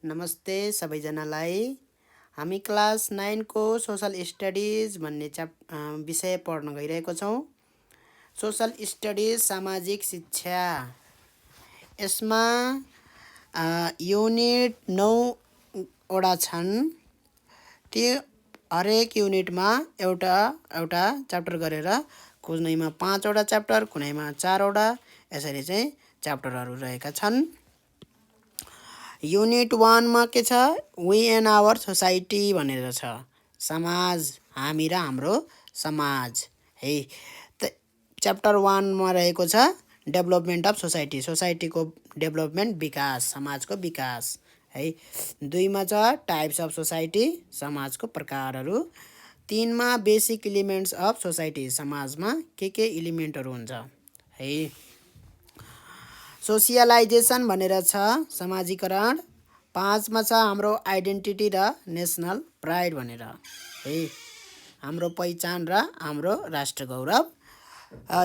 नमस्ते सबैजनालाई। हामी क्लास 9 को सोशल स्टडिज भन्ने विषय पढ्न गइरहेको छौँ। सोशल स्टडिज सामाजिक शिक्षा। यसमा युनिट 9 वटा छन्। त्यो हरेक युनिटमा एउटा एउटा च्याप्टर गरेर कुनैमा 5 वटा च्याप्टर, कुनैमा 4 वटा यसरी चाहिँ च्याप्टरहरू रहेका छन्। युनिट 1 मा के छ? वी एन्ड आवर सोसाइटी भनेर छ। समाज, हामी र हाम्रो समाज है। च्याप्टर 1 मा रहेको छ डेभलपमेन्ट अफ सोसाइटी, सोसाइटीको डेभलपमेन्ट, विकास, समाजको विकास है। 2 मा छ टाइप्स अफ सोसाइटी, समाजको प्रकारहरू। 3 मा बेसिक एलिमेन्ट्स अफ सोसाइटी, समाजमा के एलिमेन्टहरू हुन्छ है। सोसियलाइजेसन भनेर छ समाजीकरण। 5 मा छ हाम्रो आइडेन्टिटी र नेसनल प्राइड भनेर है, हाम्रो पहिचान र हाम्रो राष्ट्र गौरव।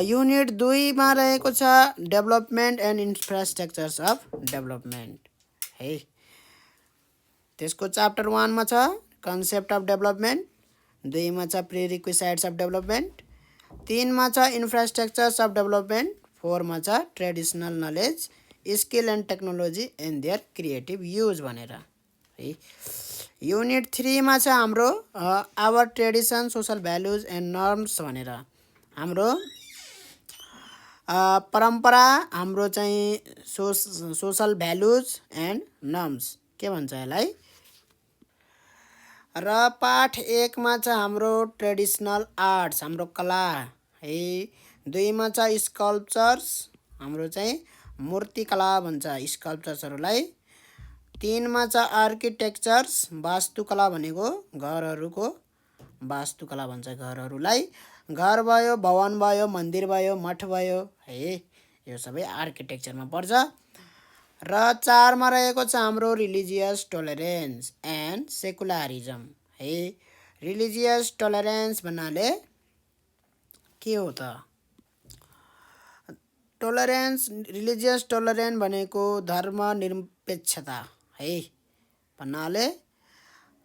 युनिट 2 मा रहेको छ development and infrastructures of development है। त्यसको च्याप्टर 1 मा छ कन्सेप्ट अफ डेभलपमेन्ट, 2 मा छ प्रिरिक्विसाइट्स अफ डेभलपमेन्ट, 3 मा छ इन्फ्रास्ट्रक्चर्स अफ डेभलपमेन्ट, 4 मा छ traditional knowledge, skill and technology and their creative use भनेर है। युनिट 3 मा छ हाम्रो our tradition, social values and norms भनेर। हाम्रो परम्परा, हाम्रो चाहिँ सोसल भ्यालुज एन्ड नर्म्स के भन्छ यसलाई। र पाठ 1 मा छ हाम्रो ट्रेडिसनल आर्ट्स, हाम्रो कला है। 2 मा छ स्कल्पचर्स, हाम्रो चाहिँ मूर्तिकला भन्छ स्कल्पचर्सहरूलाई। 3 मा छ आर्किटेक्चर्स, वास्तुकला भनेको घरहरूको वास्तुकला भन्छ घरहरूलाई। घर भयो, भवन भयो, मन्दिर भयो, मठ भयो है, यो सबै आर्किटेक्चरमा पर्छ। र 4 मा रहेको छ हाम्रो रिलिजियस टोलरेन्स एन्ड सेकुलारिजम है। रिलिजियस टोलरेन्स भन्नाले के हो त? टोलरेन्स, रिलिजियस टोलरेन्स भनेको धर्मनिरपेक्षता है भन्नाले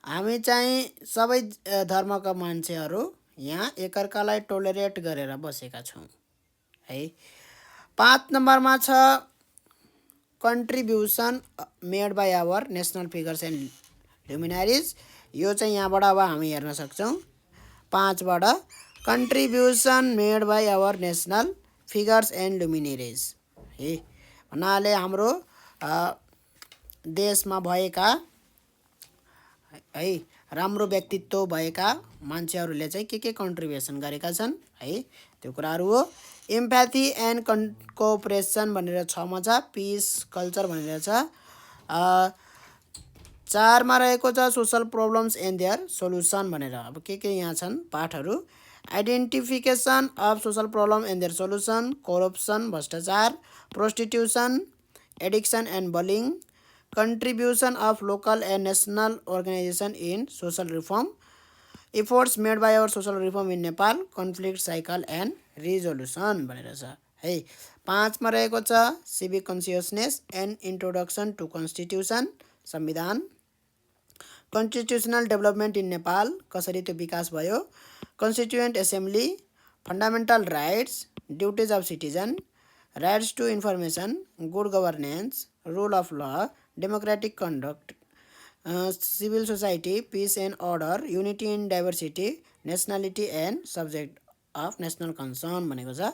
हामी चाहिँ सबै धर्मका मान्छेहरू यहाँ एकअर्कालाई टोलरेट गरेर बसेका छौँ है। 5 नम्बरमा छ contribution made by our national figures and luminaries. यो चाहिँ यहाँबाट अब हामी हेर्न सक्छौँ 5 बाट contribution made by our national figures and luminaries है भन्नाले हाम्रो देशमा भएका है राम्रो व्यक्तित्व भएका मान्छेहरूले चाहिँ के कन्ट्रिब्युसन गरेका छन् है, त्यो कुराहरू हो। एम्प्याथी एन्ड कोअपरेसन भनेर 6 मा छ, पिस कल्चर भनेर छ। 4 मा रहेको छ social problems and their solution भनेर। अब के यहाँ छन् पाठहरू। Identification of social problem and their solution, corruption भ्रष्टाचार, prostitution, addiction and bullying, contribution of local and national organization in social reform, efforts made by our social reform in Nepal, conflict cycle and resolution भनेर छ है। 5 मा रहेको छ civic consciousness and introduction to constitution, संविधान, constitutional development in Nepal, कसरी त्यो विकास भयो, constituent assembly, fundamental rights, duties of citizen, rights to information, good governance, rule of law, democratic conduct, civil society, peace and order, unity in diversity, nationality and subject of national concern भनेको छ।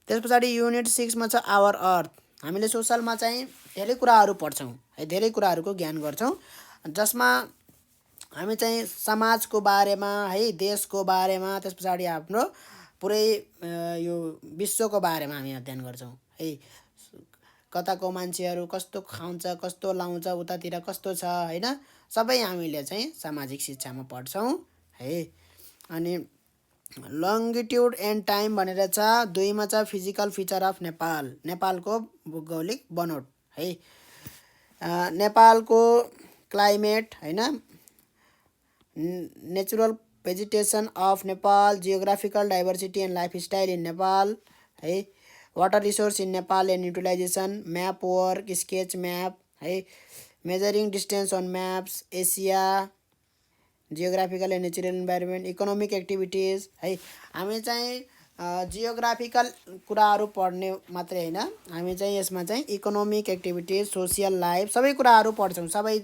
त्यस पछाडि unit 6 मा छ our earth. हामीले सोसलमा चाहिँ धेरै कुराहरू पढ्छौँ है, धेरै कुराहरूको ज्ञान गर्छौँ, जसमा हामी चाहिँ समाजको बारेमा है, देशको बारेमा, त्यस पछाडि हाम्रो पुरै यो विश्वको बारेमा हामी अध्ययन गर्छौँ है। कताको मान्छेहरू कस्तो खान्छ, कस्तो लाउँछ, उतातिर कस्तो छ हैन, सबै हामीले चाहिँ सामाजिक शिक्षामा पढ्छौँ है। अनि लङ्गिट्युड एन्ड टाइम भनेर छ। 2 मा छ फिजिकल फिचर अफ नेपाल, नेपालको भौगोलिक बनोट है। नेपालको क्लाइमेट हैन, natural vegetation of Nepal, geographical diversity and lifestyle in Nepal है, water resource in Nepal and utilization, map work, sketch map है, measuring distance on maps, Asia, geographical and natural environment, economic activities है। हामी चाहिँ जियोग्राफिकल कुराहरू पढ्ने मात्रै होइन, हामी चाहिँ यसमा चाहिँ इकोनोमिक एक्टिभिटिज, सोसियल लाइफ सबै कुराहरू पढ्छौँ, सबै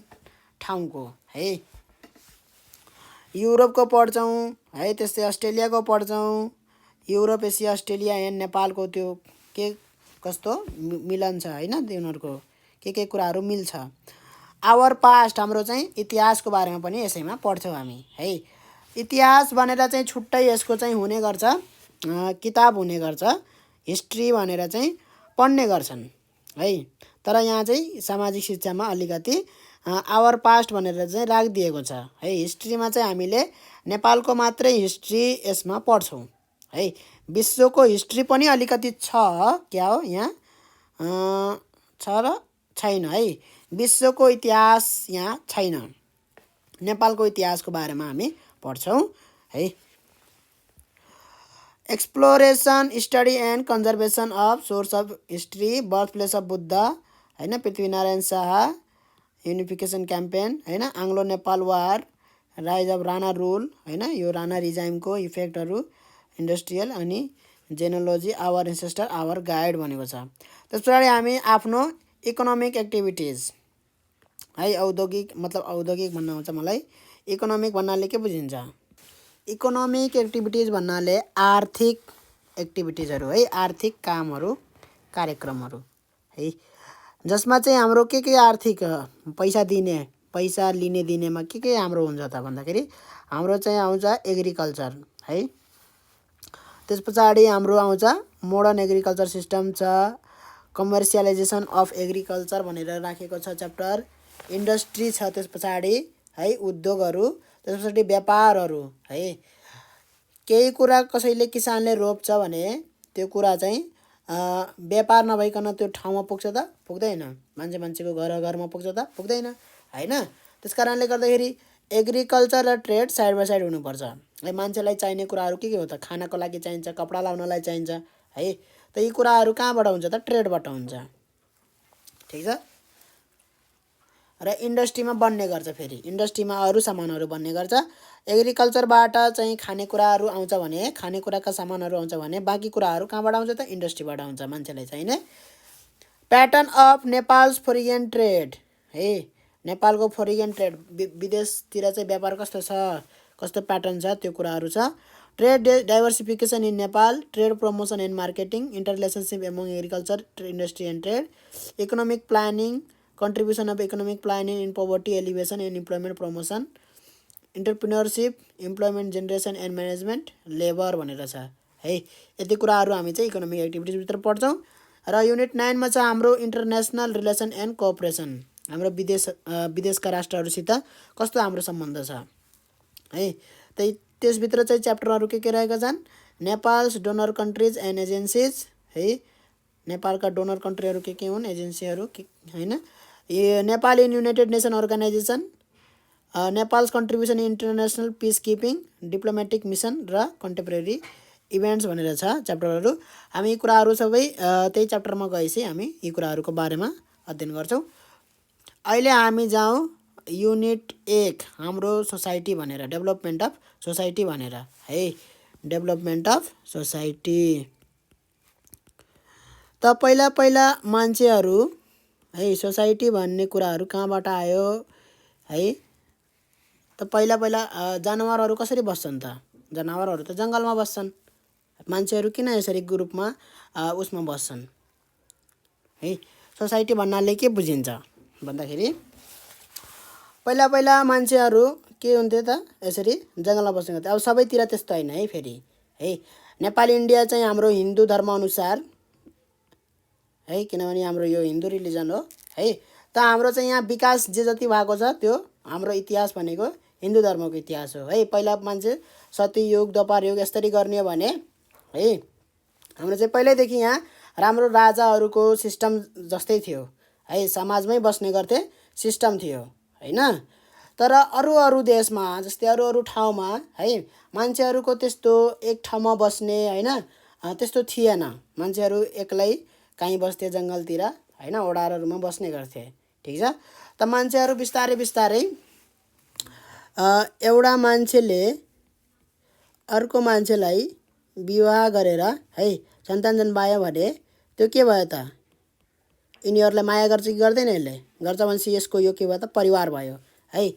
ठाउँको है। युरोपको पढ्छौँ है, त्यस्तै अस्ट्रेलियाको पढ्छौँ। युरोप, एसिया, अस्ट्रेलिया एन्ड नेपालको त्यो के कस्तो मिलन छ होइन, तिनीहरूको के कुराहरू मिल्छ। आवर पास्ट हाम्रो चाहिँ इतिहासको बारेमा पनि यसैमा पढ्छौँ हामी है। इतिहास भनेर चाहिँ छुट्टै यसको चाहिँ हुने गर्छ, किताब हुने गर्छ, हिस्ट्री भनेर चाहिँ पढ्ने गर्छन् है। तर यहाँ चाहिँ सामाजिक शिक्षामा अलिकति आवर पास्ट भनेर चाहिँ राखिदिएको छ है। हिस्ट्रीमा चाहिँ हामीले नेपालको मात्रै हिस्ट्री यसमा पढ्छौँ है। विश्वको हिस्ट्री पनि अलिकति छ, क्या हो यहाँ छ र छैन है। विश्वको इतिहास यहाँ छैन, नेपालको इतिहासको बारेमा हामी पढ्छौँ है। Exploration, study and conservation of source of history, birth place of Buddha होइन, पृथ्वीनारायण शाह, युनिफिकेसन क्याम्पेन होइन, आङ्ग्लो नेपाल वार, राइज अफ राणा रुल होइन, यो राणा रिजाइमको इफेक्टहरू, इन्डस्ट्रियल अनि जेनोलोजी, आवर एन्सेस्टर आवर गाइड भनेको छ। त्यस पछाडि हामी आफ्नो इकोनोमिक एक्टिभिटिज है, औद्योगिक मतलब औद्योगिक भन्न आउँछ मलाई। इकोनोमिक भन्नाले के बुझिन्छ? इकोनोमिक एक्टिभिटिज भन्नाले आर्थिक एक्टिभिटिजहरू है, आर्थिक कामहरू, कार्यक्रमहरू है, जसमा चाहिँ हाम्रो के आर्थिक पैसा दिने, पैसा लिने दिनेमा के हाम्रो हुन्छ त भन्दाखेरि हाम्रो चाहिँ आउँछ एग्रिकल्चर है। त्यस पछाडि हाम्रो आउँछ मोडर्न एग्रिकल्चर सिस्टम छ, कमर्सियलाइजेसन अफ एग्रिकल्चर भनेर राखेको छ च्याप्टर, इन्डस्ट्री छ त्यस पछाडि है, उद्योगहरू, त्यस पछाडि व्यापारहरू है। केही कुरा कसैले किसानले रोप्छ भने त्यो कुरा चाहिँ व्यापार नभइकन त्यो ठाउँमा पुग्छ त पुग्दैन, मान्छेको घरमा पुग्छ त पुग्दैन होइन। त्यस कारणले गर्दाखेरि एग्रिकल्चर र ट्रेड साइड बाई साइड हुनुपर्छ है। मान्छेलाई चाहिने कुराहरू के हो त? खानको लागि चाहिन्छ, कपडा लाउनलाई चाहिन्छ है। त यी कुराहरू कहाँबाट हुन्छ त? ट्रेडबाट हुन्छ, ठिक छ। र इन्डस्ट्रीमा बन्ने गर्छ, फेरि इन्डस्ट्रीमा अरू सामानहरू बन्ने गर्छ। एग्रिकल्चरबाट चाहिँ खानेकुराहरू आउँछ भने, खानेकुराका सामानहरू आउँछ भने बाँकी कुराहरू कहाँबाट आउँछ त? इन्डस्ट्रीबाट आउँछ मान्छेलाई चाहिने। Pattern of Nepals foreign trade है, नेपालको फरेन ट्रेड, विदेशतिर चाहिँ व्यापार कस्तो छ, कस्तो प्याटर्न छ, त्यो कुराहरू छ। Trade diversification in Nepal, trade promotion and marketing, interrelationship among agriculture, industry and trade, economic planning, contribution of economic planning in poverty alleviation and employment promotion, entrepreneurship, employment generation and management, labour भनेर छ है। यति कुराहरू हामी चाहिँ economic एक्टिभिटिजभित्र पढ्छौँ। र unit 9 मा छ हाम्रो इन्टरनेसनल रिलेसन एन्ड कोअपरेसन, हाम्रो विदेशका राष्ट्रहरूसित कस्तो हाम्रो सम्बन्ध छ है। त्यसभित्र चाहिँ च्याप्टरहरू के रहेका छन्? Nepal's donor countries and agencies है, नेपालका डोनर कन्ट्रीहरू के हुन्, एजेन्सीहरू होइन। Nepal in United Nation organization, Nepal's contribution in international peace keeping, diplomatic mission र कन्टेम्पोरेरी इभेन्ट्स भनेर छ च्याप्टरहरू। हामी यी कुराहरू सबै त्यही च्याप्टरमा गएपछि हामी यी कुराहरूको बारेमा अध्ययन गर्छौँ। अहिले हामी जाउँ युनिट 1 हाम्रो सोसाइटी भनेर, डेभलपमेन्ट अफ सोसाइटी भनेर है, डेभलपमेन्ट अफ सोसाइटी। त पहिला मान्छेहरू है, सोसाइटी भन्ने कुराहरू कहाँबाट आयो है। त पहिला जनावरहरू कसरी बस्छन् त? जनावरहरू त जङ्गलमा बस्छन्, मान्छेहरू किन यसरी ग्रुपमा उसमा बस्छन् है। सोसाइटी भन्नाले के बुझिन्छ भन्दाखेरि पहिला मान्छेहरू के हुन्थे त? यसरी जङ्गलमा बस्ने गर्थ्यो। अब सबैतिर त्यस्तो होइन है फेरि है। नेपाल इन्डिया चाहिँ हाम्रो हिन्दू धर्म अनुसार है, किनभने हाम्रो यो हिन्दू रिलिजन हो है। त हाम्रो चाहिँ यहाँ विकास जे जति भएको छ त्यो हाम्रो इतिहास भनेको हिन्दू धर्मको इतिहास हो है। पहिला मान्छे सतीयुग, द्वापर युग यसरी गर्ने हो भने है, हाम्रो चाहिँ पहिल्यैदेखि यहाँ राम्रो राजाहरूको सिस्टम जस्तै थियो है, समाजमै बस्ने गर्थे सिस्टम थियो होइन। तर अरू देशमा जस्तै अरू ठाउँमा है, मान्छेहरूको त्यस्तो एक ठाउँमा बस्ने होइन त्यस्तो थिएन। मान्छेहरू एक्लै कहीँ बस्थे जङ्गलतिर होइन, ओडारहरूमा बस्ने गर्थे, ठिक छ। त मान्छेहरू बिस्तारै बिस्तारै एउटा मान्छेले अर्को मान्छेलाई विवाह गरेर है सन्तान जन्मायो भने त्यो के भयो त, यिनीहरूलाई माया गर्छ कि गर्दैन, यसले गर्छ भनेपछि यसको यो के भयो त, परिवार भयो है।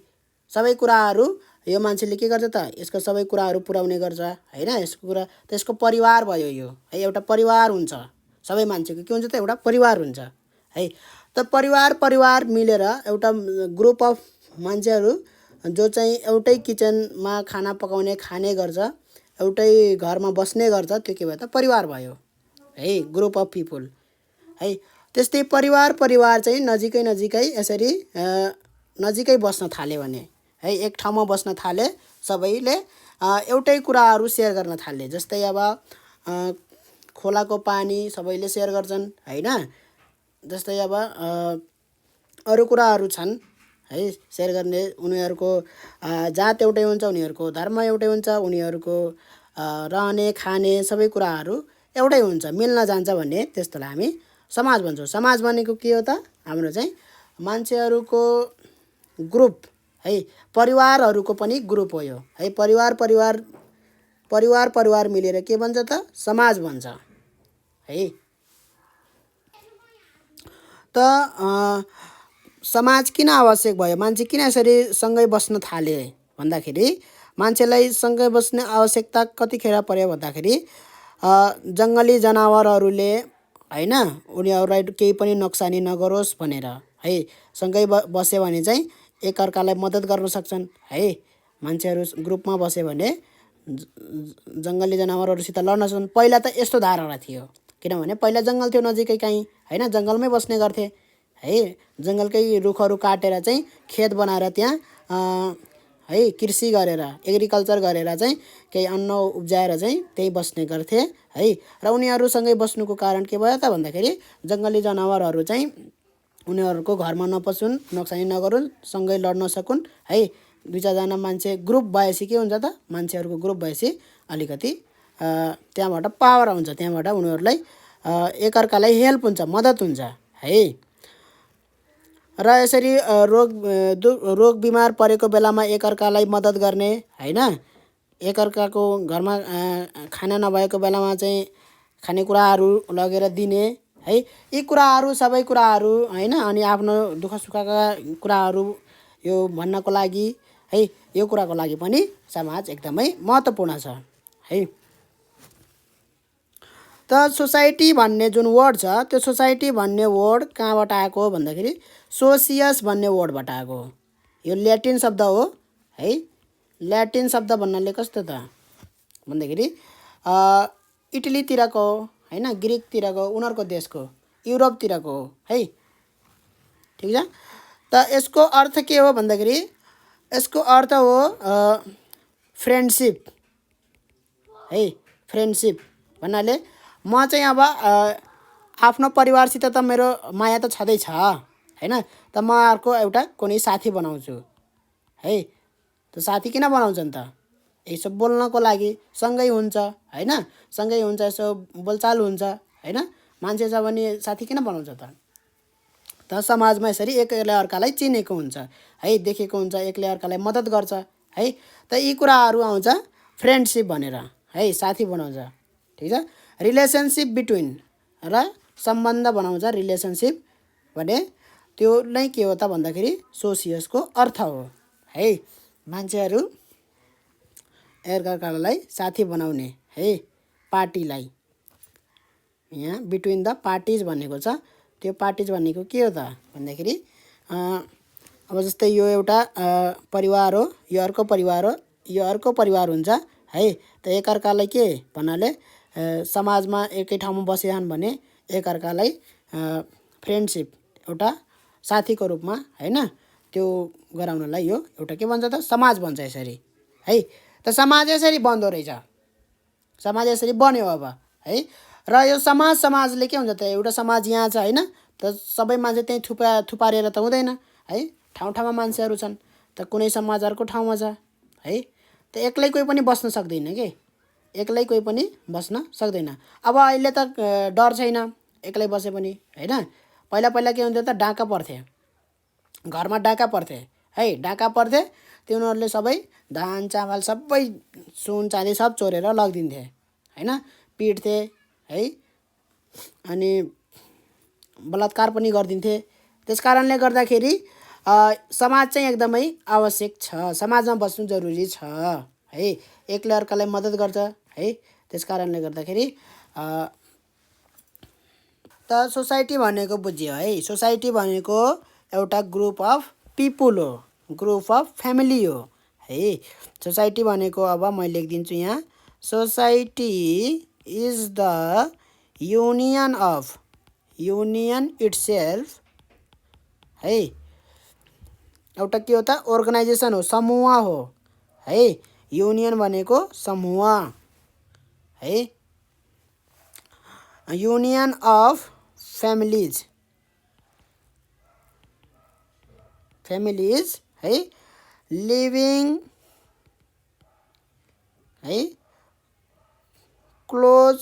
सबै कुराहरू यो मान्छेले के गर्छ त, यसको सबै कुराहरू पुर्याउने गर्छ होइन, यसको कुरा त यसको परिवार भयो यो है। एउटा परिवार हुन्छ, सबै मान्छेको के हुन्छ त, एउटा परिवार हुन्छ है। त परिवार मिलेर एउटा ग्रुप अफ मान्छेहरू जो चाहिँ एउटै किचनमा खाना पकाउने खाने गर्छ, एउटै घरमा बस्ने गर्छ, त्यो के भयो त, परिवार भयो है, ग्रुप अफ पिपुल है। त्यस्तै परिवार चाहिँ नजिकै यसरी नजिकै बस्न थाल्यो भने है, एक ठाउँमा बस्न थाले, सबैले एउटै कुराहरू सेयर गर्न थाले। जस्तै अब खोलाको पानी सबैले सेयर गर्छन् होइन, जस्तै अब अरू कुराहरू छन् है सेयर गर्ने। उनीहरूको जात एउटै हुन्छ, उनीहरूको धर्म एउटै हुन्छ, उनीहरूको रहने खाने सबै कुराहरू एउटै हुन्छ, मिल्न जान्छ भने त्यस्तोलाई हामी समाज भन्छौँ। समाज भनेको के हो त, हाम्रो चाहिँ मान्छेहरूको ग्रुप है, परिवारहरूको पनि ग्रुप हो यो है। परिवार मिलेर के भन्छ त, समाज भन्छ है। त समाज किन आवश्यक भयो, मान्छे किन यसरी सँगै बस्न थाले भन्दाखेरि, मान्छेलाई सँगै बस्ने आवश्यकता कतिखेर पर्यो भन्दाखेरि जङ्गली जनावरहरूले होइन उनीहरूलाई केही पनि नोक्सानी नगरोस् भनेर है, सँगै बस्यो भने चाहिँ एकअर्कालाई मद्दत गर्न सक्छन् है। मान्छेहरू ग्रुपमा बस्यो भने जङ्गली जनावरहरूसित लड्न सक्छन्। पहिला त यस्तो धारणा थियो, किनभने पहिला जङ्गल थियो नजिकै कहीँ होइन, जङ्गलमै बस्ने गर्थे है। जङ्गलकै रुखहरू काटेर चाहिँ खेत बनाएर त्यहाँ है कृषि गरेर एग्रिकल्चर गरेर चाहिँ केही अन्न उब्जाएर चाहिँ त्यही बस्ने गर्थे है। र उनीहरूसँगै बस्नुको कारण के भयो त भन्दाखेरि, जङ्गली जनावरहरू चाहिँ उनीहरूको घरमा नपसुन्, नोक्सानी नगरुन्, सँगै लड्न सकुन् है। दुई चारजना मान्छे ग्रुप भएपछि के हुन्छ त, मान्छेहरूको ग्रुप भएपछि अलिकति त्यहाँबाट पावर आउँछ, त्यहाँबाट उनीहरूलाई एकअर्कालाई हेल्प हुन्छ, मद्दत हुन्छ है। र यसरी रोग बिमार परेको बेलामा एकअर्कालाई मद्दत गर्ने होइन, एकअर्काको घरमा खाना नभएको बेलामा चाहिँ खानेकुराहरू लगेर दिने है। यी कुराहरू सबै कुराहरू होइन, अनि आफ्नो दुःख सुखका कुराहरू यो भन्नको लागि है, यो कुराको लागि पनि समाज एकदमै महत्त्वपूर्ण छ है। त सोसाइटी भन्ने जुन वर्ड छ, त्यो सोसाइटी भन्ने वर्ड कहाँबाट आएको हो भन्दाखेरि सोसियस भन्ने वर्डबाट आएको हो। यो ल्याटिन शब्द हो है। ल्याटिन शब्द भन्नाले कस्तो त भन्दाखेरि इटलीतिरको होइन, ग्रिकतिरको, उनीहरूको देशको, युरोपतिरको हो है। ठिक छ। त यसको अर्थ के हो भन्दाखेरि, यसको अर्थ हो फ्रेन्डसिप है। फ्रेन्डसिप भन्नाले म चाहिँ अब आफ्नो परिवारसित त मेरो माया त छँदैछ होइन, त म अर्को एउटा कुनै साथी बनाउँछु है। त साथी किन बनाउँछन् त, यसो बोल्नको लागि, सँगै हुन्छ होइन, सँगै हुन्छ, यसो बोलचाल हुन्छ होइन। मान्छे छ भने साथी किन बनाउँछ त। त समाजमा यसरी एकले अर्कालाई चिनेको हुन्छ है, देखेको हुन्छ, एकले अर्कालाई मद्दत गर्छ है। त यी कुराहरू आउँछ फ्रेन्डसिप भनेर है, साथी बनाउँछ। ठिक छ। रिलेसनसिप बिट्विन र सम्बन्ध बनाउँछ, रिलेसनसिप भने त्यो नै के हो त भन्दाखेरि सोसियसको अर्थ हो है। मान्छेहरू एकअर्कालाई साथी बनाउने है, पार्टीलाई। यहाँ बिट्विन द पार्टिज भनेको छ, त्यो पार्टिज भनेको के हो त भन्दाखेरि अब जस्तै यो एउटा परिवार हो, यो अर्को परिवार हो, यो अर्को परिवार हुन्छ है। त एकअर्कालाई के भन्नाले समाजमा एकै ठाउँमा बसेछन् भने एकअर्कालाई फ्रेन्डसिप एउटा साथीको रूपमा होइन, त्यो गराउनलाई यो एउटा के भन्छ त, समाज भन्छ यसरी है। त समाज यसरी बन्दो रहेछ, समाज यसरी बन्यो अब है। र यो समाजले के हुन्छ त, एउटा समाज यहाँ छ होइन, त सबै मान्छे त्यहीँ थुपारेर त हुँदैन है। ठाउँ ठाउँमा मान्छेहरू छन्, त कुनै समाज अर्को ठाउँमा छ है। त एक्लै कोही पनि बस्न सक्दैन के, एक्लै कोही पनि बस्न सक्दैन। अब अहिले त डर छैन एक्लै बसे पनि होइन। पहिला के हुन्थ्यो त, डाका पर्थे घरमा डाका पर्थे है, डाका पर्थे त्यो उनीहरूले सबै धान चामल सबै सुन चाँदी सब चोरेर लगिदिन्थे हैन, पिट्थे है, अनि बलात्कार पनि गरिदिन्थे। त्यस कारणले गर्दाखेरि समाज चाहिँ एकदमै आवश्यक छ, समाजमा बस्नु जरुरी छ है, एकले अर्कालाई मद्दत गर्छ है। त्यस कारणले गर्दाखेरि त सोसाइटी भनेको बुझ्यो है, सोसाइटी भनेको एउटा ग्रुप अफ पिपुल हो, ग्रुप अफ फ्यामिली हो है। सोसाइटी भनेको अब मैले लेखिदिन्छु यहाँ, society is the union of, union itself है, एउटा के हो त अर्गनाइजेसन हो, समूह हो है। युनियन भनेको समूह है, युनियन अफ फ्यामिलिज, फ्यामिलिज है, लिभिङ है क्लोज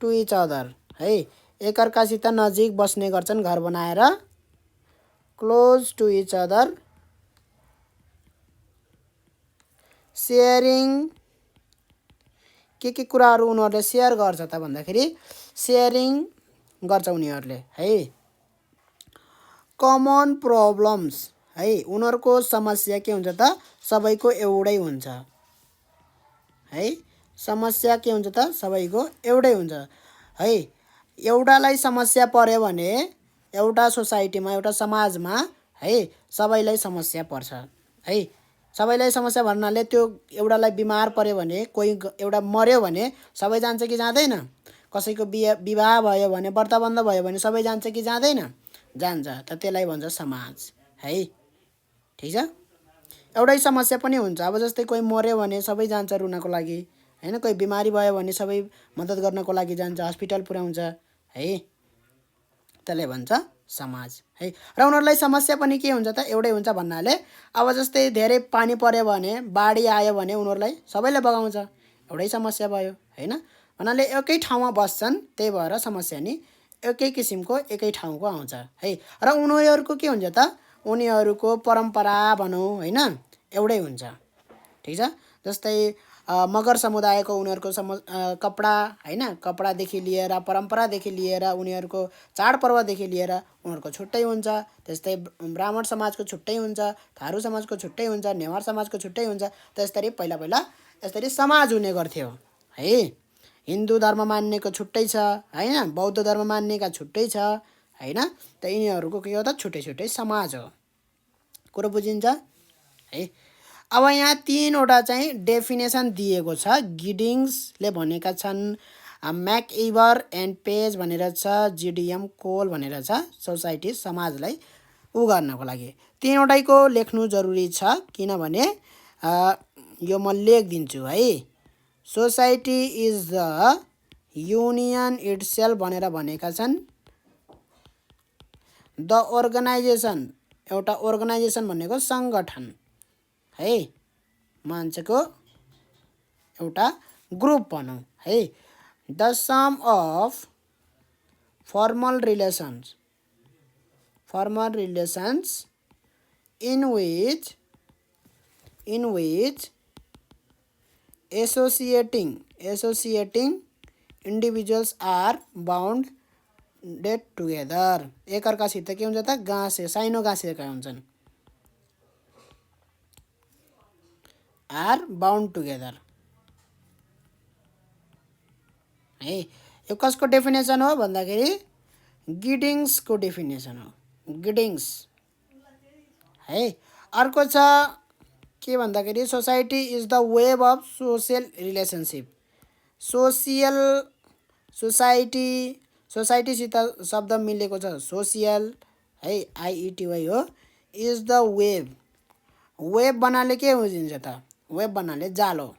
टु इच अदर है, एकअर्कासित नजिक बस्ने गर्छन् घर बनाएर, close to each other, sharing के कुराहरू उनीहरूले सेयर गर्छ त भन्दाखेरि सेयरिङ गर्छ उनीहरूले है। कमन प्रब्लम्स है, उनीहरूको समस्या के हुन्छ त सबैको एउटै हुन्छ है, समस्या के हुन्छ त सबैको एउटै हुन्छ है। एउटालाई समस्या पर्यो भने एउटा सोसाइटीमा एउटा समाजमा है सबैलाई समस्या पर्छ है, सबैलाई समस्या भन्नाले त्यो एउटालाई बिमार पर्यो भने, कोही एउटा मर्यो भने सबै जान्छ कि जाँदैन, कसैको विवाह भयो भने, व्रतबन्ध भयो भने सबै जान्छ कि जाँदैन, जान्छ, त त्यसलाई भन्छ समाज है, ठिक छ। एउटै समस्या पनि हुन्छ, अब जस्तै कोही मर्यो भने सबै जान्छ रुनको लागि हैन, कोही बिमारी भयो भने सबै मद्दत गर्नको लागि जान्छ, हस्पिटल पुर्याउँछ है, त्यसलाई भन्छ समाज है। र उनीहरूलाई समस्या पनि के हुन्छ त एउटै हुन्छ भन्नाले, अब जस्तै धेरै पानी पर्यो भने, बाढी आयो भने उनीहरूलाई सबैलाई बगाउँछ, एउटै समस्या भयो हैन, भन्नाले एकै ठाउँमा बस्छन्, त्यही भएर समस्या नि एकै किसिमको एकै ठाउँको आउँछ है। र उनीहरूको के हुन्छ त, उनीहरूको परम्परा भनौँ हैन एउटै हुन्छ, ठिक छ। जस्तै मगर समुदायको उनीहरूको कपडा हैन, कपडादेखि लिएर परम्परादेखि लिएर उनीहरूको चाडपर्वदेखि लिएर उनीहरूको छुट्टै हुन्छ। त्यस्तै ब्राह्मण समाजको छुट्टै हुन्छ, थारू समाजको छुट्टै हुन्छ, नेवार समाजको छुट्टै हुन्छ। त्यसरी पहिला पहिला यसरी समाज हुने गर्थ्यो है। हिन्दू धर्म मान्नेको छुट्टै छ हैन, बौद्ध धर्म मान्नेका छुट्टै छ हैन, त यिनीहरूको के हो त छुट्टै छुट्टै समाज हो, कुरो बुझिन्छ है। अब यहाँ तीनवटा चाहिँ डेफिनेसन दिएको छ, गिडिङ्सले भनेका छन्, म्याकइभर एन्ड पेज भनेर छ, जिडिएम कोल भनेर छ, सोसाइटी समाजलाई उ गर्नको लागि तीनवटैको लेख्नु जरुरी छ, किनभने यो म लेखिदिन्छु है। Society is the union itself भनेर भनेका छन्, द अर्गनाइजेसन, एउटा अर्गनाइजेसन भनेको सङ्गठन है, मान्छेको एउटा ग्रुप भनौँ है। The sum of formal relations, formal relations in which associating individuals are bounded together, एकअर्कासित के हुन्छ त गाँसे साइनो गाँसेका हुन्छन्, आर बाउन्ड टुगेदर है। यो कसको डेफिनेसन हो भन्दाखेरि गिडिङ्सको डेफिनेसन हो, गिडिङ्स है। अर्को छ के भन्दाखेरि society is the web of social relationship, social society, सोसाइटीसित शब्द मिलेको छ सोसियल है, आइइटीवाई हो, इज द वेब, वेब भन्नाले के बुझिन्छ त, वेब भन्नाले जालो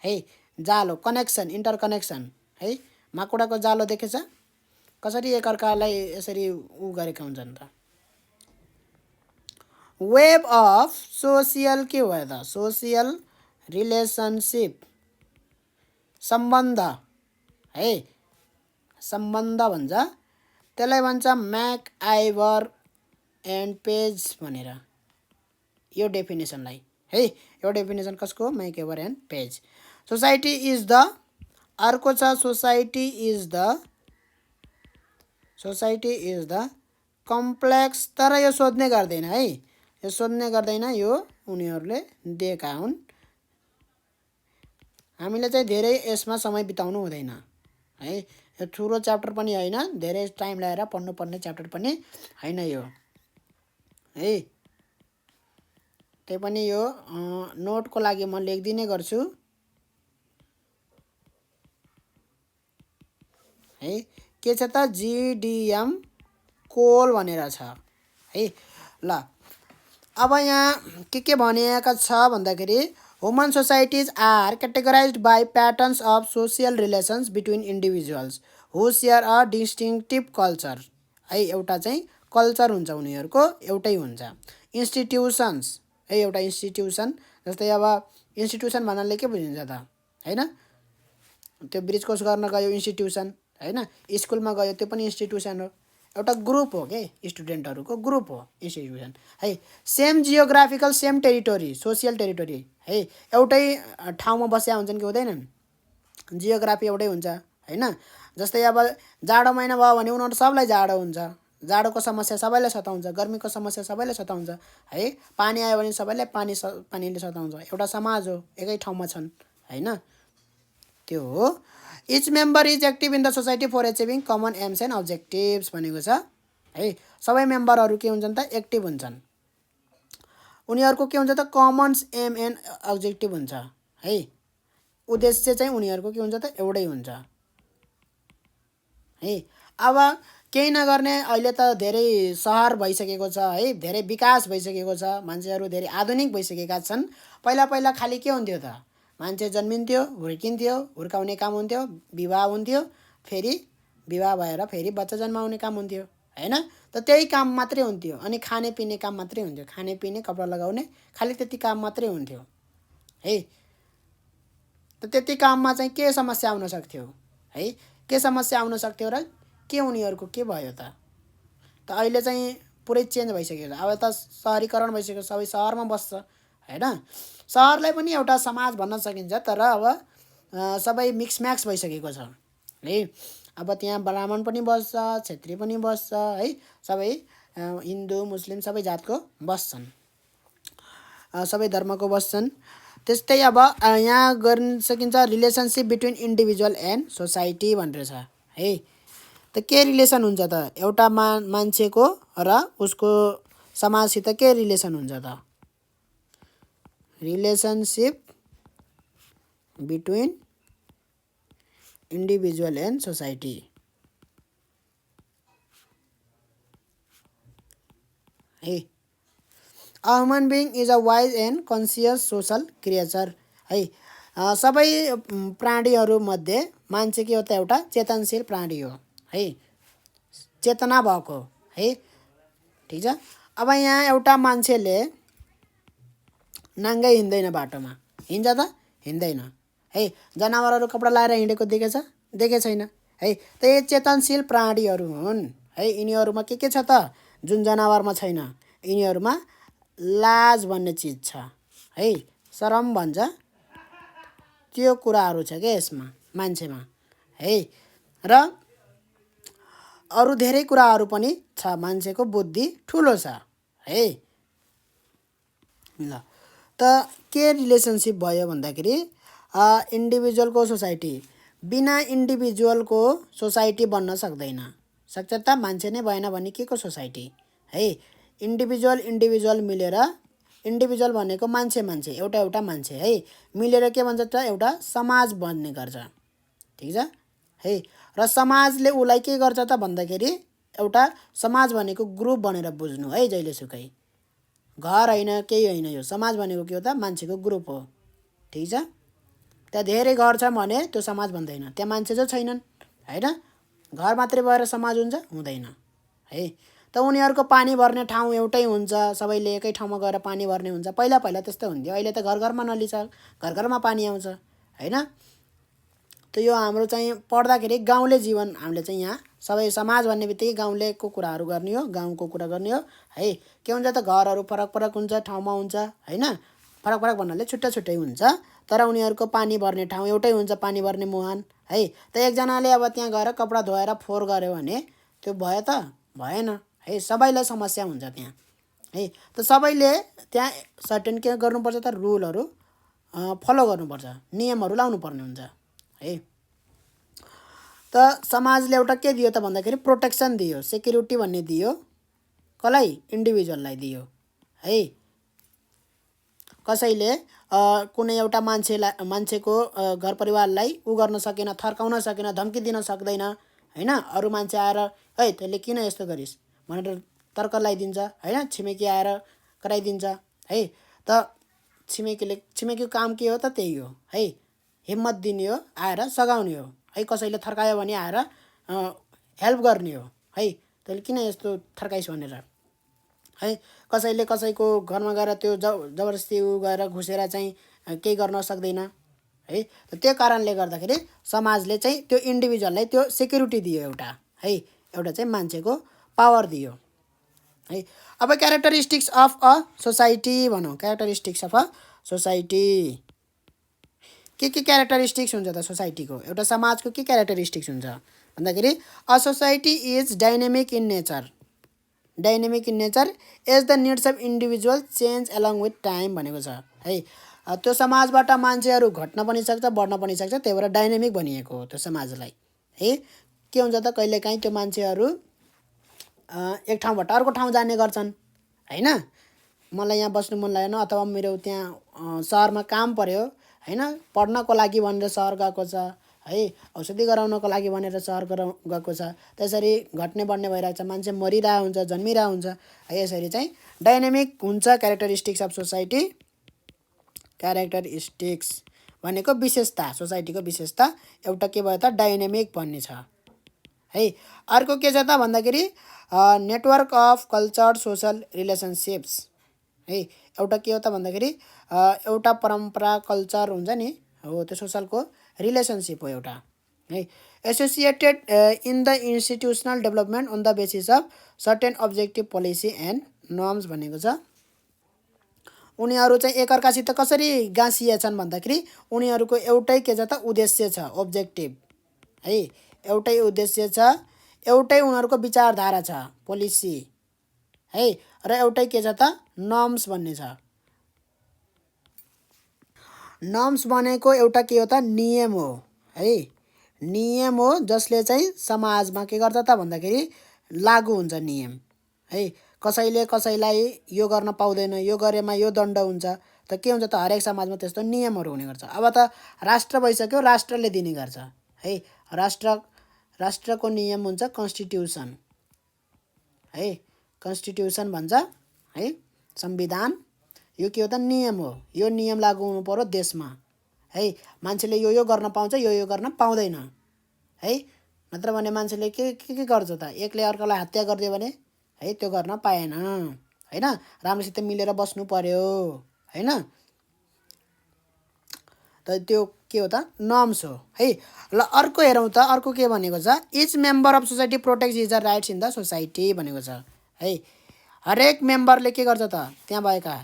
है, जालो, कनेक्सन, इन्टरकनेक्सन है। माकुराको जालो देखेछ कसरी एकअर्कालाई यसरी उ गरेका हुन्छन् त। वेब अफ सोसियल के भयो त, सोसियल रिलेसनसिप, सम्बन्ध है, सम्बन्ध भन्छ, त्यसलाई भन्छ म्याकआइभर एन्ड पेज भनेर यो डेफिनेसनलाई है। यो डेफिनेसन कसको? Make over and page. Society is the अर्को छ सोसाइटी इज द कम्प्लेक्स, तर यो सोध्ने गर्दैन है, यो सोध्ने गर्दैन, यो उनीहरूले दिएका हुन्। हामीले चाहिँ धेरै यसमा समय बिताउनु हुँदैन है। यो ठुलो च्याप्टर पनि होइन, धेरै टाइम लगाएर पढ्नुपर्ने च्याप्टर पनि होइन यो है। त्यही पनि यो नोटको लागि म लेखिदिने गर्छु है। के छ त? जिडिएम कोल भनेर छ है। ल अब यहाँ के भनिएको छ भन्दाखेरि human societies are categorized by patterns of social relations between individuals who share a distinctive culture है। एउटा चाहिँ कल्चर हुन्छ उनीहरूको, एउटै हुन्छ। इन्स्टिट्युसन्स है, एउटा इन्स्टिट्युसन, जस्तै अब इन्स्टिट्युसन भन्नाले के बुझिन्छ त होइन? त्यो ब्रिज क्रस गर्न गयो इन्स्टिट्युसन होइन, स्कुलमा गयो त्यो पनि इन्स्टिट्युसन हो, एउटा ग्रुप हो के, स्टुडेन्टहरूको ग्रुप हो इन्स्टिट्युसन है। Same geographical same territory social territory है, एउटै ठाउँमा बसेका हुन्छन् कि हुँदैनन्, जियोग्राफी एउटै हुन्छ होइन। जस्तै अब जाडो महिना भयो भने उनीहरू सबलाई जाडो हुन्छ, जाडोको समस्या सबैलाई सताउँछ, गर्मीको समस्या सबैलाई सताउँछ है। पानी आयो भने सबैलाई पानीले सताउँछ, एउटा समाज हो, एकै ठाउँमा छन् होइन, त्यो हो। Each member is active in the society for achieving common aims and objectives भनेको छ है। सबै मेम्बरहरू के हुन्छन् त? एक्टिभ हुन्छन्। उनीहरूको के हुन्छ त? कमन्स एम एन्ड अब्जेक्टिभ हुन्छ है। उद्देश्य चाहिँ उनीहरूको के हुन्छ त? एउटै हुन्छ है। अब केही नगर्ने, अहिले त धेरै सहर भइसकेको छ है, धेरै विकास भइसकेको छ, मान्छेहरू धेरै आधुनिक भइसकेका छन्। पहिला पहिला खालि के हुन्थ्यो त? मान्छे जन्मिन्थ्यो, हुर्किन्थ्यो, हुर्काउने काम हुन्थ्यो, विवाह हुन्थ्यो, फेरि विवाह भएर फेरि बच्चा जन्माउने काम हुन्थ्यो होइन। त त्यही काम मात्रै हुन्थ्यो, अनि खाने पिने काम मात्रै हुन्थ्यो, खाने पिने कपडा लगाउने, खालि त्यति काम मात्रै हुन्थ्यो है। त त्यति काममा चाहिँ के समस्या आउन सक्थ्यो है? के समस्या आउन सक्थ्यो र के उनीहरूको के भयो त? अहिले चाहिँ पुरै चेन्ज भइसक्यो। अब त सहरीकरण भइसक्यो, सबै सहरमा बस्छ होइन। सहरलाई पनि एउटा समाज भन्न सकिन्छ, तर अब सबै मिक्सम्याक्स भइसकेको छ है। अब त्यहाँ ब्राह्मण पनि बस्छ, क्षेत्री पनि बस्छ है, सबै हिन्दू मुस्लिम सबै जातको बस्छन्, सबै धर्मको बस्छन्। त्यस्तै अब यहाँ गर्न सकिन्छ relationship between individual and society भनेर छ है। त के रिलेसन हुन्छ त? एउटा मान्छेको र उसको समाजसित के रिलेसन हुन्छ त? Relationship between individual and society है। A human being is a wise and conscious social creature है। सबै प्राणीहरूमध्ये मान्छे के हो त? एउटा चेतनशील प्राणी हो है, चेतना भएको है, ठिक छ। अब यहाँ एउटा मान्छेले नाङ्गै हिँड्दैन, बाटोमा हिँड्छ त? हिँड्दैन है। जनावरहरू कपडा लाएर हिँडेको देखे छैन है। त यो चेतनशील प्राणीहरू हुन् है। यिनीहरूमा के छ त? जुन जनावरमा छैन, यिनीहरूमा लाज भन्ने चिज छ है, शरम भन्छ, त्यो कुराहरू छ क्या यसमा मान्छेमा है। र अरू धेरै कुराहरू पनि छ, मान्छेको बुद्धि ठुलो छ है। ल त के रिलेसनसिप भयो भन्दाखेरि इन्डिभिजुअलको सोसाइटी, बिना इन्डिभिजुअलको सोसाइटी बन्न सक्दैन। सक्छ त? मान्छे नै भएन भने के को सोसाइटी है। इन्डिभिजुअल मिलेर, इन्डिभिजुअल भनेको मान्छे एउटा मान्छे है, मिलेर के भन्छ त? एउटा समाज बन्ने गर्छ, ठिक छ है। र समाजले उसलाई के गर्छ त भन्दाखेरि, एउटा समाज भनेको ग्रुप भनेर बुझ्नु है जहिलेसुकै, घर होइन, केही होइन। यो समाज भनेको के हो त? मान्छेको ग्रुप हो, ठिक छ। त्यहाँ धेरै घर छ भने त्यो समाज भन्दैन, त्यहाँ मान्छे चाहिँ छैनन् होइन। घर मात्रै भएर समाज हुन्छ? हुँदैन है। त उनीहरूको पानी भर्ने ठाउँ एउटै हुन्छ, सबैले एकै ठाउँमा गएर पानी भर्ने हुन्छ। पहिला पहिला त्यस्तो हुन्थ्यो, अहिले त घर घरमा नली छ, घर घरमा पानी आउँछ होइन। त यो हाम्रो चाहिँ पढ्दाखेरि गाउँले जीवन हामीले चाहिँ यहाँ सबै समाज भन्ने बित्तिकै गाउँलेको कुराहरू गर्ने हो, गाउँको कुरा गर्ने हो है। के हुन्छ त घरहरू फरक फरक हुन्छ, ठाउँमा हुन्छ हैन। फरक फरक भन्नाले छुट्टा छुट्टै हुन्छ, तर उनीहरूको पानी भर्ने ठाउँ एउटै हुन्छ, पानी भर्ने मुहान है। त एकजनाले अब त्यहाँ गएर कपडा धोएर फोहोर गर्यो भने त्यो भयो त भएन है, सबैलाई समस्या हुन्छ त्यहाँ है। त सबैले त्यहाँ सर्टेन के गर्नुपर्छ त रुलहरू फलो गर्नुपर्छ, नियमहरू लाउनु पर्ने हुन्छ है। त समाजले एउटा के दियो त भन्दाखेरि प्रोटेक्सन दियो, सेक्युरिटी भन्ने दियो, कसलाई इन्डिभिजुअललाई दियो है। कसैले कुनै एउटा मान्छेको घर परिवारलाई उ गर्न सकेन, थर्काउन सकेन, धम्की दिन सक्दैन हैन। अरू मान्छे आएर है तैँले किन यस्तो गरिस् भनेर तर्क लगाइदिन्छ हैन, छिमेकी आएर कराइदिन्छ है। त छिमेकीको काम के हो त त्यही हो है, हिम्मत दिने हो, आएर सघाउने हो है। कसैले थर्कायो भने आएर हेल्प गर्ने हो है, तैँले किन यस्तो थर्काइस् भनेर है। कसैले कसैको घरमा गएर त्यो जबरजस्ती गएर घुसेर चाहिँ केही गर्न सक्दैन है। त्यो कारणले गर्दाखेरि समाजले चाहिँ त्यो इन्डिभिजुअललाई त्यो सेक्युरिटी दियो एउटा है, एउटा चाहिँ मान्छेको पावर दियो है। अब क्यारेक्टरिस्टिक्स अफ अ सोसाइटी भनौँ, क्यारेक्टरिस्टिक्स अफ अ सोसाइटी के क्यारेक्टरिस्टिक्स हुन्छ त सोसाइटीको, एउटा समाजको के क्यारेक्टरिस्टिक्स हुन्छ भन्दाखेरि a society is dynamic in nature, dynamic in nature as the needs of individual change along with time भनेको छ है। त्यो समाजबाट मान्छेहरू घट्न पनि सक्छ, बढ्न पनि सक्छ, त्यही भएर डाइनेमिक भनिएको हो त्यो समाजलाई है। के हुन्छ त कहिलेकाहीँ त्यो मान्छेहरू एक ठाउँबाट अर्को ठाउँ जाने गर्छन् हैन। मलाई यहाँ बस्नु मन लागेन अथवा मेरो त्यहाँ सहरमा काम पर्यो हैन, पढ्नको लागि भनेर सहर गएको छ है, औषधि गराउनको लागि भनेर सहर गएको छ। त्यसरी घट्ने बढ्ने भइरहेको छ, मान्छे मरिरहेको हुन्छ, जन्मिरहेको हुन्छ है। यसरी चाहिँ डाइनेमिक हुन्छ क्यारेक्टरिस्टिक्स अफ सोसाइटी। क्यारेक्टरिस्टिक्स भनेको विशेषता, सोसाइटीको विशेषता एउटा के भयो त डाइनेमिक भन्ने छ है। अर्को के छ त भन्दाखेरि network of culture social relationships है। एउटा के हो त भन्दाखेरि एउटा परम्परा कल्चर हुन्छ नि हो, त्यो सोसलको रिलेसनसिप हो एउटा है। Associated in the institutional development on the basis of certain objective policy and norms भनेको छ। उनीहरू चाहिँ एकअर्कासित कसरी गाँसिएछन् भन्दाखेरि उनीहरूको एउटै के छ त उद्देश्य छ, अब्जेक्टिभ है, एउटै उद्देश्य छ, एउटै उनीहरूको विचारधारा छ, पोलिसी है, र एउटै के छ त नर्म्स भन्ने छ। नर्म्स भनेको एउटा के हो त नियम हो है, नियम हो जसले चाहिँ समाजमा के गर्छ त भन्दाखेरि लागु हुन्छ नियम है। कसैले कसैलाई यो गर्न पाउँदैन, यो गरेमा यो दण्ड हुन्छ, त के हुन्छ त हरेक समाजमा त्यस्तो नियमहरू हुने गर्छ। अब त राष्ट्र भइसक्यो, राष्ट्रले दिने गर्छ है। राष्ट्रको नियम हुन्छ कन्स्टिट्युसन है, कन्स्टिट्युसन भन्छ है, संविधान। यो के हो त नियम हो, यो नियम लागु हुनु पर्यो देशमा है। मान्छेले यो गर्न पाउँछ, यो गर्न पाउँदैन है। नत्र भने मान्छेले के गर्छ त एकले अर्कालाई हत्या गरिदियो भने है त्यो गर्न पाएन हैन, राम्रोसित मिलेर बस्नु पर्यो हैन। त त्यो के हो त नर्म्स हो है। ल अर्को हेरौँ त, अर्को के भनेको छ each member of society protects his rights in the society भनेको छ है। हरेक मेम्बरले के गर्छ त त्यहाँ भएका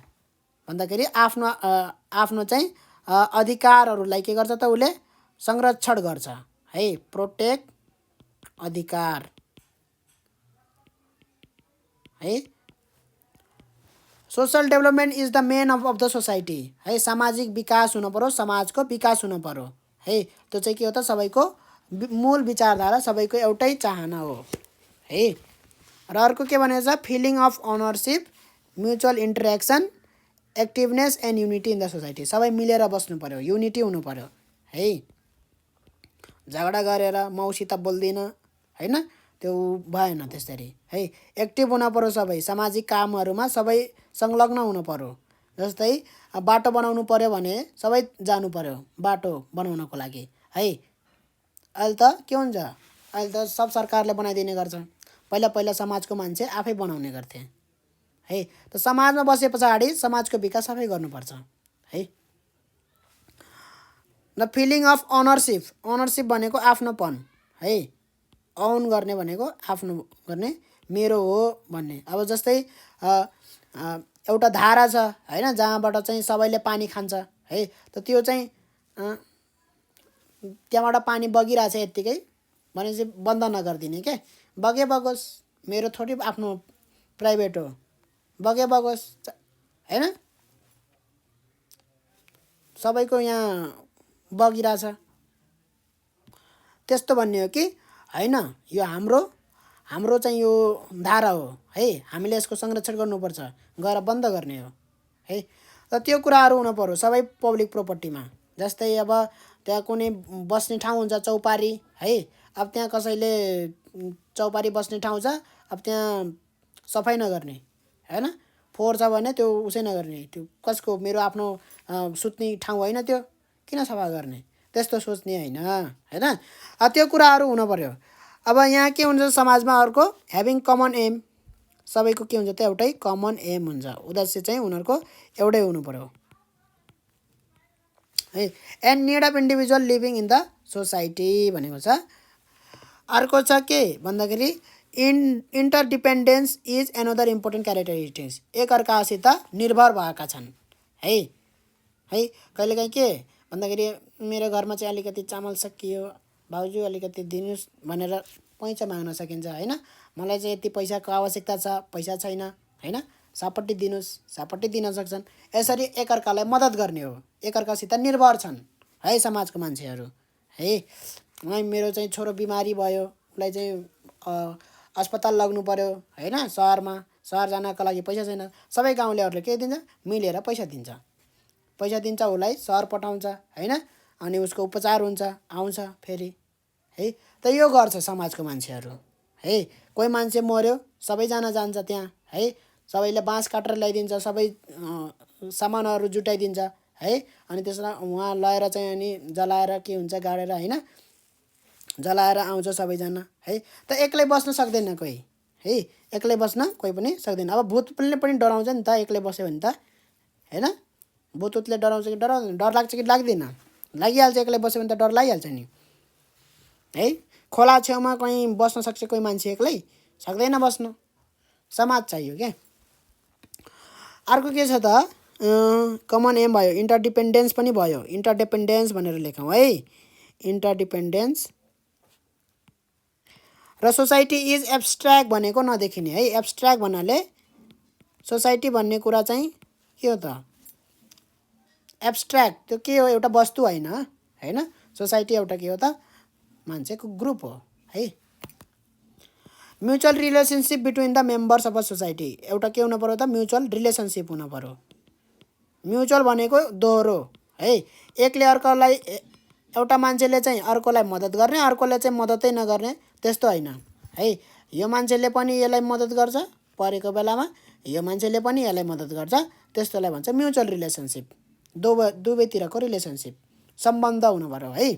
भन्दाखेरि आफ्नो चाहिँ अधिकारहरूलाई के गर्छ त उसले संरक्षण गर्छ है, प्रोटेक्ट अधिकार है। Social development is the main of the society है, सामाजिक विकास हुनु पर्यो, समाजको विकास हुनु पर्यो है। त्यो चाहिँ के हो त सबैको मूल विचारधारा, सबैको एउटै चाहना हो है। र अर्को के भनेको छ feeling of ownership, mutual interaction, activeness and unity in the society. सबै मिलेर बस्नु पर्यो, युनिटी हुनु पर्यो है। झगडा गरेर मौसित बोल्दिन हैन, त्यो भएन त्यसरी है। एक्टिभ हुन पर्यो, सबै सामाजिक कामहरूमा सबै संलग्न हुनु पर्यो। जस्तै बाटो बनाउनु पर्यो भने सबै जानु पर्यो बाटो बनाउनको लागि है। अहिले त के हुन्छ, अहिले त सब सरकारले बनाइदिने गर्छ, पहिला पहिला समाजको मान्छे आफै बनाउने गर्थे है। त समाजमा बसे पछाडि समाजको विकास आफै गर्नुपर्छ है। The feeling of ownership, ownership भनेको आफ्नोपन है, ओन गर्ने भनेको आफ्नो गर्ने, मेरो हो भन्ने। अब जस्तै एउटा धारा छ हैन, जहाँबाट चाहिँ सबैले पानी खान्छ है, त त्यो चाहिँ त्यहाँबाट पानी बगिरहेछ यत्तिकै भनेपछि बन्द नगरिदिने के, बगे बगोस्, मेरो थोरै आफ्नो प्राइभेट हो, बगे बगोस् हैन, सबैको यहाँ बगिरहेछ त्यस्तो भन्ने हो कि हैन, यो हाम्रो चाहिँ यो धारा हो है, हामीले यसको संरक्षण गर्नुपर्छ, गएर बन्द गर्ने हो है। र त्यो कुराहरू हुन पर्यो सबै पब्लिक प्रोपर्टीमा। जस्तै अब त्यहाँ कुनै बस्ने ठाउँ हुन्छ चौपारी है, अब त्यहाँ कसैले चौपारी बस्ने ठाउँ छ, अब त्यहाँ सफाइ नगर्ने हैन, फोहोर छ भने त्यो उसै नगर्ने, त्यो कसको, मेरो आफ्नो सुत्ने ठाउँ होइन त्यो, किन सफा गर्ने, त्यस्तो सोच्ने होइन हैन। त्यो कुराहरू हुन पर्यो। अब यहाँ के हुन्छ समाजमा अर्को, ह्याभिङ कमन एम, सबैको के हुन्छ त एउटै कमन एम हुन्छ, उद्देश्य चाहिँ उनीहरूको एउटै हुनु पर्यो है। And need of individual living in the society भनेको छ। अर्को छ के भन्दाखेरि interdependence is another important characteristics, एकअर्कासित निर्भर भएका छन् है। कहिलेकाहीँ के भन्दाखेरि मेरो घरमा चाहिँ अलिकति चामल सकियो, भाउजू अलिकति दिनुहोस् भनेर पैसा माग्न सकिन्छ हैन, मलाई चाहिँ यति पैसाको आवश्यकता छ, पैसा छैन हैन, सापट्टि दिनुहोस्, सापट्टि दिन सक्छन्। यसरी एकअर्कालाई मद्दत गर्ने हो, एकअर्कासित निर्भर छन् है समाजको मान्छेहरू है। मेरो चाहिँ छोरो बिमारी भयो, उसलाई चाहिँ अस्पताल लग्नु पर्यो हैन, सहर जानको लागि पैसा छैन, सबै गाउँलेहरूले के दिन्छ, मिलेर पैसा दिन्छ, उसलाई सहर पठाउँछ हैन, अनि उसको उपचार हुन्छ, आउँछ फेरि है। त यो गर्छ समाजको मान्छेहरू है। कोही मान्छे मर्यो, सबैजना जान्छ त्यहाँ है, सबैले बाँस काटेर ल्याइदिन्छ, सबै सामानहरू जुटाइदिन्छ है, अनि त्यसलाई उहाँ लगेर चाहिँ अनि जलाएर के हुन्छ गाडेर हैन, जलाएर आउँछ सबैजना है। त एक्लै बस्न सक्दैन कोही है, एक्लै बस्न कोही पनि सक्दैन। अब भूतले पनि डराउँछ नि त एक्लै बस्यो भने त हैन, भूतले डराउँछ कि डर लाग्छ कि लाग्दैन, लागिहाल्छ, एक्लै बस्यो भने त डर लागिहाल्छ नि है। खोला छेउमा कहीँ बस्न सक्छ कोही मान्छे एक्लै, सक्दैन बस्न, समाज चाहियो क्या। अर्को के छ त, कमन एम भयो, इन्टरडिपेन्डेन्स पनि भयो, इन्टरडिपेन्डेन्स भनेर लेखौँ है, इन्टरडिपेन्डेन्स। र सोसाइटी इज एब्स्ट्र्याक्ट भनेको नदेखिने है, एब्स्ट्र्याक्ट भन्नाले सोसाइटी भन्ने कुरा चाहिँ के हो त, एब्स्ट्र्याक्ट त्यो के हो, एउटा वस्तु होइन, सोसाइटी एउटा के हो त, मान्छेको ग्रुप हो है। Mutual relationship between the members of a society, एउटा के हुनु पर्यो त, म्युचुअल रिलेसनसिप हुनु पर्यो। म्युचुअल भनेको दोहोरो है, एकले अर्कोलाई, एउटा मान्छेले चाहिँ अर्कोलाई मद्दत गर्ने, अर्कोले चाहिँ मद्दतै नगर्ने, त्यस्तो होइन है। यो मान्छेले पनि यसलाई मद्दत गर्छ परेको बेलामा, यो मान्छेले पनि यसलाई मद्दत गर्छ, त्यस्तोलाई भन्छ म्युचुअल रिलेसनसिप, दुवैतिरको रिलेसनसिप, सम्बन्ध हुनु पर्यो है।